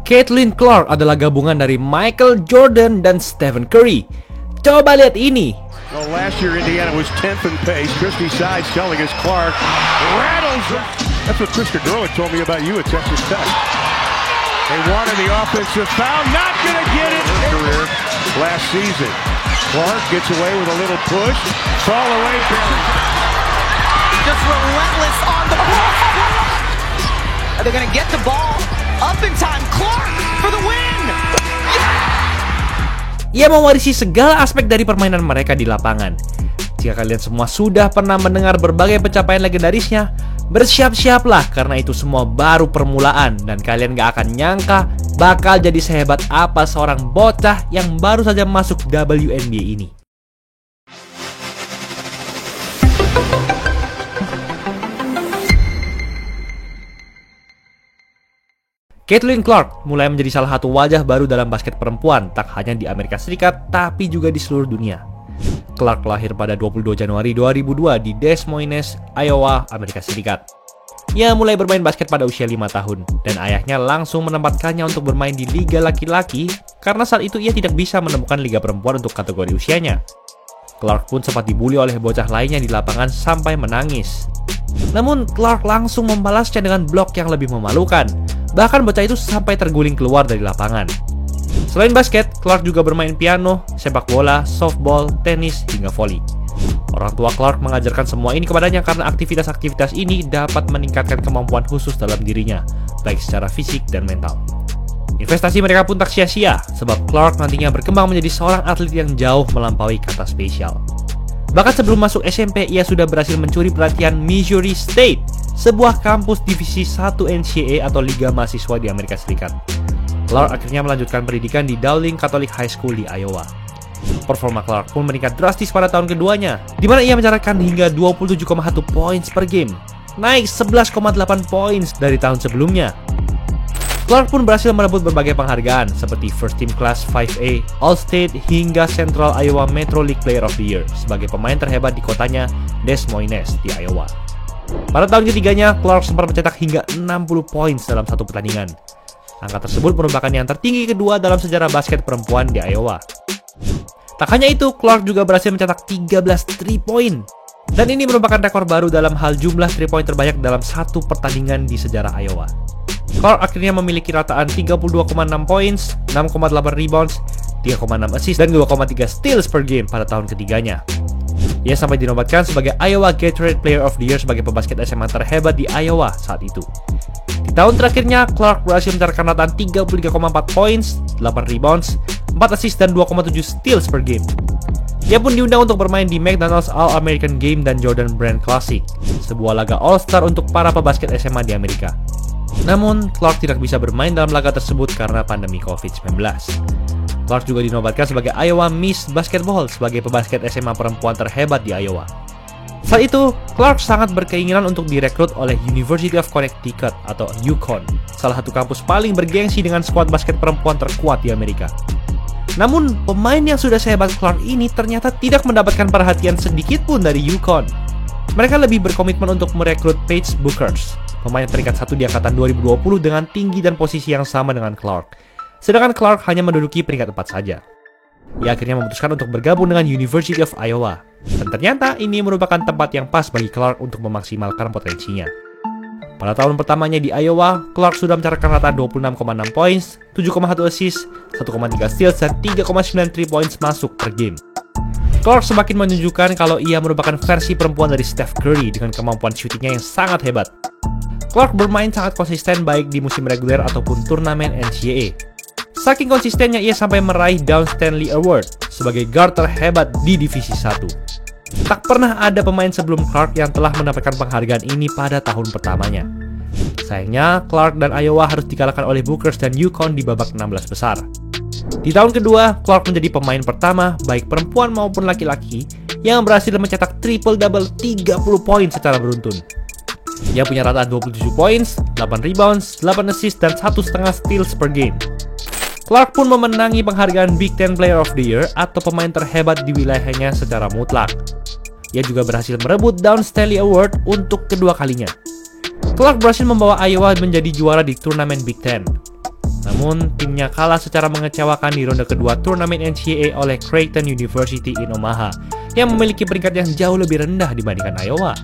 Caitlin Clark adalah gabungan dari Michael Jordan dan Stephen Curry. Coba lihat ini. Well, last year Indiana was 10th in pace. Christy Sides telling us Clark rattles her. That's what Chris Gerlich told me about you at Texas Tech. They wanted the offensive foul, not going to get it. Career last season. Clark gets away with a little push. Fall away. Just relentless on the ball. Are they going to get the ball up in time? Clark for the win. Ia mewarisi segala aspek dari permainan mereka di lapangan. Jika kalian semua sudah pernah mendengar berbagai pencapaian legendarisnya, bersiap-siaplah karena itu semua baru permulaan dan kalian gak akan nyangka bakal jadi sehebat apa seorang bocah yang baru saja masuk WNBA ini. Caitlin Clark mulai menjadi salah satu wajah baru dalam basket perempuan, tak hanya di Amerika Serikat, tapi juga di seluruh dunia. Clark lahir pada 22 Januari 2002 di Des Moines, Iowa, Amerika Serikat. Ia mulai bermain basket pada usia 5 tahun, dan ayahnya langsung menempatkannya untuk bermain di liga laki-laki, karena saat itu ia tidak bisa menemukan liga perempuan untuk kategori usianya. Clark pun sempat dibully oleh bocah lainnya di lapangan sampai menangis. Namun, Clark langsung membalasnya dengan blok yang lebih memalukan. Bahkan bocah itu sampai terguling keluar dari lapangan. Selain basket, Clark juga bermain piano, sepak bola, softball, tenis, hingga voli. Orang tua Clark mengajarkan semua ini kepadanya karena aktivitas-aktivitas ini dapat meningkatkan kemampuan khusus dalam dirinya, baik secara fisik dan mental. Investasi mereka pun tak sia-sia, sebab Clark nantinya berkembang menjadi seorang atlet yang jauh melampaui kata spesial. Bahkan sebelum masuk SMP, ia sudah berhasil mencuri perhatian Missouri State, sebuah kampus divisi 1 NCAA atau Liga Mahasiswa di Amerika Serikat. Clark akhirnya melanjutkan pendidikan di Dowling Catholic High School di Iowa. Performa Clark pun meningkat drastis pada tahun keduanya, di mana ia mencatatkan hingga 27,1 points per game, naik 11,8 points dari tahun sebelumnya. Clark pun berhasil merebut berbagai penghargaan seperti First Team Class 5A, All-State, hingga Central Iowa Metro League Player of the Year sebagai pemain terhebat di kotanya Des Moines di Iowa. Pada tahun ketiganya, Clark sempat mencetak hingga 60 poin dalam satu pertandingan. Angka tersebut merupakan yang tertinggi kedua dalam sejarah basket perempuan di Iowa. Tak hanya itu, Clark juga berhasil mencetak 13 3 point. Dan ini merupakan rekor baru dalam hal jumlah 3 point terbanyak dalam satu pertandingan di sejarah Iowa. Clark akhirnya memiliki rataan 32,6 points, 6,8 rebounds, 3,6 assist, dan 2,3 steals per game pada tahun ketiganya. Ia sampai dinobatkan sebagai Iowa Gatorade Player of the Year sebagai pebasket SMA terhebat di Iowa saat itu. Di tahun terakhirnya, Clark berhasil mencatatkan rataan 33,4 points, 8 rebounds, 4 assist, dan 2,7 steals per game. Ia pun diundang untuk bermain di McDonald's All-American Game dan Jordan Brand Classic, sebuah laga All-Star untuk para pebasket SMA di Amerika. Namun, Clark tidak bisa bermain dalam laga tersebut karena pandemi COVID-19. Clark juga dinobatkan sebagai Iowa Miss Basketball sebagai pebasket SMA perempuan terhebat di Iowa. Saat itu, Clark sangat berkeinginan untuk direkrut oleh University of Connecticut atau UConn, salah satu kampus paling bergengsi dengan skuad basket perempuan terkuat di Amerika. Namun, pemain yang sudah sehebat Clark ini ternyata tidak mendapatkan perhatian sedikit pun dari UConn. Mereka lebih berkomitmen untuk merekrut Paige Bueckers, pemain peringkat 1 di angkatan 2020 dengan tinggi dan posisi yang sama dengan Clark. Sedangkan Clark hanya menduduki peringkat 4 saja. Ia akhirnya memutuskan untuk bergabung dengan University of Iowa. Dan ternyata ini merupakan tempat yang pas bagi Clark untuk memaksimalkan potensinya. Pada tahun pertamanya di Iowa, Clark sudah mencatatkan rataan 26,6 points, 7,1 assist, 1,3 steals, dan 3,9 3 points masuk per game. Clark semakin menunjukkan kalau ia merupakan versi perempuan dari Steph Curry dengan kemampuan shootingnya yang sangat hebat. Clark bermain sangat konsisten baik di musim reguler ataupun turnamen NCAA. Saking konsistennya ia sampai meraih Dawn Stanley Award sebagai guard terhebat di Divisi 1. Tak pernah ada pemain sebelum Clark yang telah mendapatkan penghargaan ini pada tahun pertamanya. Sayangnya, Clark dan Iowa harus dikalahkan oleh Bueckers dan UConn di babak 16 besar. Di tahun kedua, Clark menjadi pemain pertama, baik perempuan maupun laki-laki, yang berhasil mencetak triple-double 30 poin secara beruntun. Ia punya rataan 27 points, 8 rebounds, 8 assist, dan 1,5 steals per game. Clark pun memenangi penghargaan Big Ten Player of the Year atau pemain terhebat di wilayahnya secara mutlak. Ia juga berhasil merebut Dawn Stanley Award untuk kedua kalinya. Clark berhasil membawa Iowa menjadi juara di turnamen Big Ten. Namun, timnya kalah secara mengecewakan di ronde kedua turnamen NCAA oleh Creighton University in Omaha, yang memiliki peringkat yang jauh lebih rendah dibandingkan Iowa.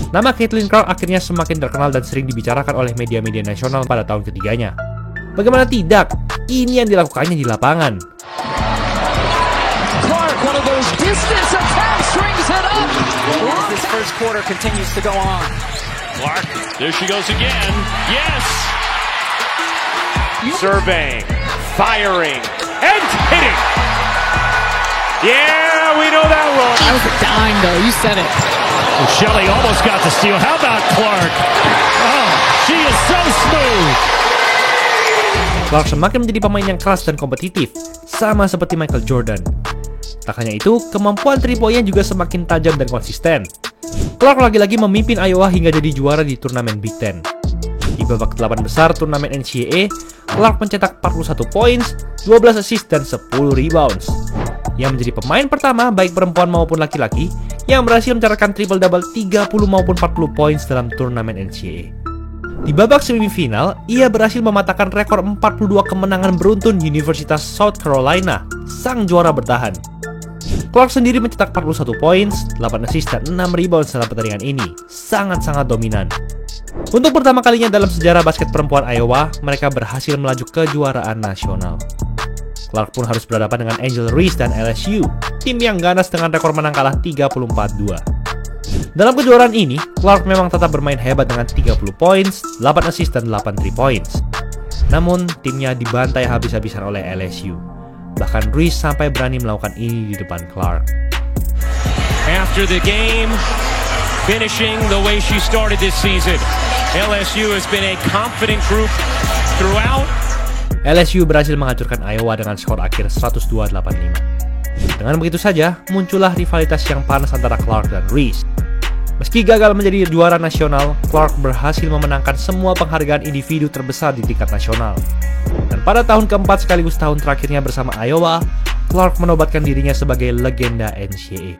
Nama Caitlin Clark akhirnya semakin terkenal dan sering dibicarakan oleh media-media nasional pada tahun ketiganya. Bagaimana tidak, ini yang dilakukannya di lapangan. Clark, one of those distance attacks, strings it up. As this first quarter continues to go on. Clark, there she goes again. Yes! Surveying, firing, and hitting. Yeah, we know that one. That was a dime, though. You said it. Well, Shelley almost got the steal. How about Clark? Oh, she is so smooth. Clark semakin menjadi pemain yang keras dan kompetitif, sama seperti Michael Jordan. Tak hanya itu, kemampuan 3-poinnya juga semakin tajam dan konsisten. Clark lagi-lagi memimpin Iowa hingga jadi juara di turnamen Big Ten. Di babak 8 besar turnamen NCAA, Clark mencetak 41 points, 12 assist, dan 10 rebounds. Yang menjadi pemain pertama baik perempuan maupun laki-laki yang berhasil mencatatkan triple-double 30 maupun 40 points dalam turnamen NCAA. Di babak semifinal, ia berhasil mematahkan rekor 42 kemenangan beruntun Universitas South Carolina, sang juara bertahan. Clark sendiri mencetak 41 points, 8 assist, dan 6 rebounds dalam pertandingan ini, sangat-sangat dominan. Untuk pertama kalinya dalam sejarah basket perempuan Iowa, mereka berhasil melaju kejuaraan nasional. Clark pun harus berhadapan dengan Angel Reese dan LSU, tim yang ganas dengan rekor menang kalah 34-2. Dalam kejuaraan ini, Clark memang tetap bermain hebat dengan 30 points, 8 assist, dan 8 3 points. Namun, timnya dibantai habis-habisan oleh LSU. Bahkan Reese sampai berani melakukan ini di depan Clark. After the game, finishing the way she started this season, LSU has been a confident group throughout. LSU berhasil menghancurkan Iowa dengan skor akhir 102-85. Dengan begitu saja, muncullah rivalitas yang panas antara Clark dan Reese. Meski gagal menjadi juara nasional, Clark berhasil memenangkan semua penghargaan individu terbesar di tingkat nasional. Dan pada tahun keempat sekaligus tahun terakhirnya bersama Iowa, Clark menobatkan dirinya sebagai legenda NCAA.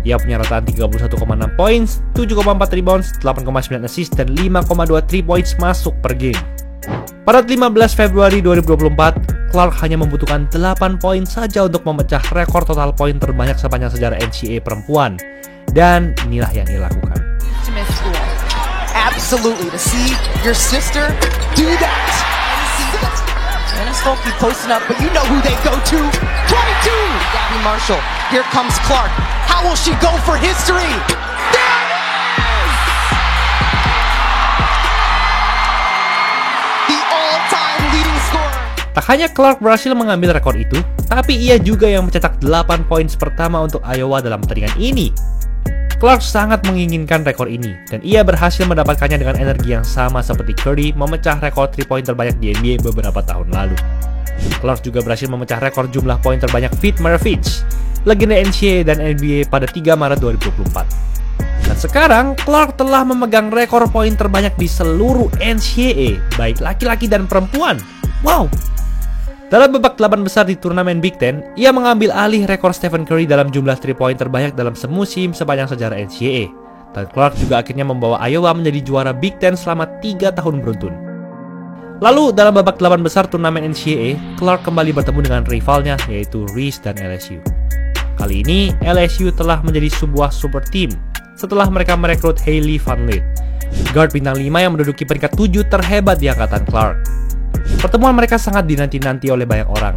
Ia punya rataan 31,6 points, 7,4 rebounds, 8,9 assist, dan 5,2 3 points masuk per game. Pada 15 Februari 2024, Clark hanya membutuhkan 8 poin saja untuk memecah rekor total poin terbanyak sepanjang sejarah NCAA perempuan. Dan inilah yang dia lakukan. Absolutely, to see your sister do that. And Stolke posting up, but you know who they go to. 22! Gabby Marshall. Here comes Clark. How will she go for history? There it is! The all-time leading scorer. Tak hanya Clark berhasil mengambil rekor itu, tapi ia juga yang mencetak 8 poin pertama untuk Iowa dalam pertandingan ini. Clark sangat menginginkan rekor ini, dan ia berhasil mendapatkannya dengan energi yang sama seperti Curry memecah rekor 3-point terbanyak di NBA beberapa tahun lalu. Clark juga berhasil memecah rekor jumlah poin terbanyak Pete Maravich, legenda NCAA dan NBA pada 3 Maret 2024. Dan sekarang, Clark telah memegang rekor poin terbanyak di seluruh NCAA, baik laki-laki dan perempuan. Wow! Dalam babak 8 besar di turnamen Big Ten, ia mengambil alih rekor Stephen Curry dalam jumlah 3-point terbanyak dalam semusim sepanjang sejarah NCAA. Dan Clark juga akhirnya membawa Iowa menjadi juara Big Ten selama 3 tahun beruntun. Lalu, dalam babak 8 besar turnamen NCAA, Clark kembali bertemu dengan rivalnya, yaitu Reese dan LSU. Kali ini, LSU telah menjadi sebuah super team setelah mereka merekrut Hailey Van Lith, guard bintang 5 yang menduduki peringkat 7 terhebat di angkatan Clark. Pertemuan mereka sangat dinanti-nanti oleh banyak orang.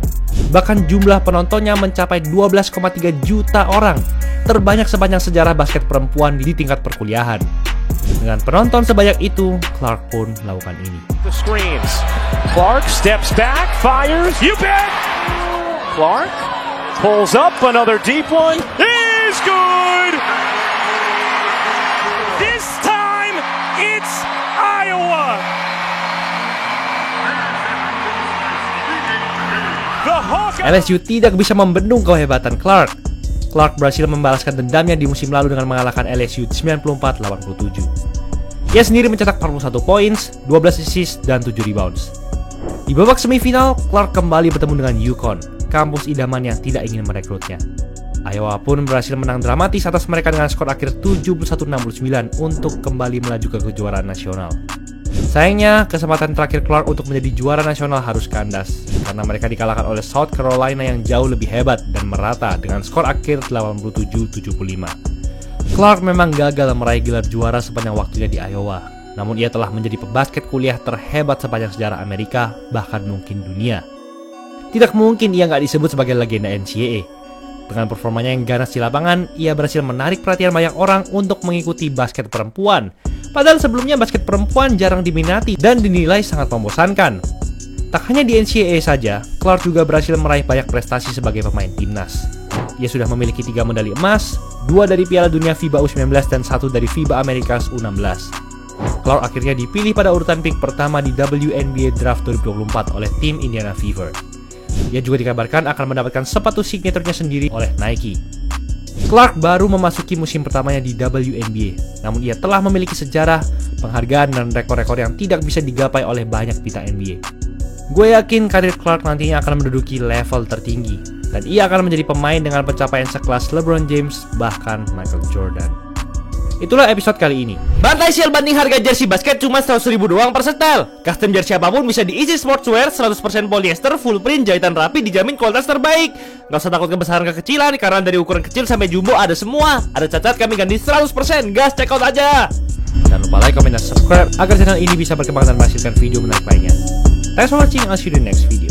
Bahkan jumlah penontonnya mencapai 12,3 juta orang, terbanyak sepanjang sejarah basket perempuan di tingkat perkuliahan. Dengan penonton sebanyak itu, Clark pun melakukan ini. The screens. Clark steps back, fires. You bet! Clark pulls up another deep one. Is good! This time, it's Iowa! LSU tidak bisa membendung kehebatan Clark. Clark berhasil membalaskan dendamnya di musim lalu dengan mengalahkan LSU 94-87. Ia sendiri mencetak 41 points, 12 assist, dan 7 rebounds. Di babak semifinal, Clark kembali bertemu dengan UConn, kampus idaman yang tidak ingin merekrutnya. Iowa pun berhasil menang dramatis atas mereka dengan skor akhir 71-69 untuk kembali melaju ke kejuaraan nasional. Sayangnya, kesempatan terakhir Clark untuk menjadi juara nasional harus kandas karena mereka dikalahkan oleh South Carolina yang jauh lebih hebat dan merata dengan skor akhir 87-75. Clark memang gagal meraih gelar juara sepanjang waktunya di Iowa, namun ia telah menjadi pebasket kuliah terhebat sepanjang sejarah Amerika, bahkan mungkin dunia. Tidak mungkin ia nggak disebut sebagai legenda NCAA. Dengan performanya yang ganas di lapangan, ia berhasil menarik perhatian banyak orang untuk mengikuti basket perempuan. Padahal sebelumnya basket perempuan jarang diminati dan dinilai sangat membosankan. Tak hanya di NCAA saja, Clark juga berhasil meraih banyak prestasi sebagai pemain timnas. Ia sudah memiliki 3 medali emas, 2 dari Piala Dunia FIBA U19 dan 1 dari FIBA Americas U16. Clark akhirnya dipilih pada urutan pick pertama di WNBA Draft 2024 oleh tim Indiana Fever. Ia juga dikabarkan akan mendapatkan sepatu signaturnya sendiri oleh Nike. Clark baru memasuki musim pertamanya di WNBA, namun ia telah memiliki sejarah, penghargaan, dan rekor-rekor yang tidak bisa digapai oleh banyak bintang NBA. Gue yakin karir Clark nantinya akan menduduki level tertinggi, dan ia akan menjadi pemain dengan pencapaian sekelas LeBron James, bahkan Michael Jordan. Itulah episode kali ini. Bantai sial banding harga jersey basket cuma 100.000 doang per setel. Custom jersey apapun bisa di Easy Sportswear, 100% polyester, full print, jahitan rapi, dijamin kualitas terbaik. Gak usah takut kebesaran kekecilan, karena dari ukuran kecil sampai jumbo ada semua. Ada cacat kami ganti 100%, gas check out aja. Jangan lupa like, comment, dan subscribe agar channel ini bisa berkembang dan menghasilkan video menarik lainnya. Thanks for watching, I'll see you in the next video.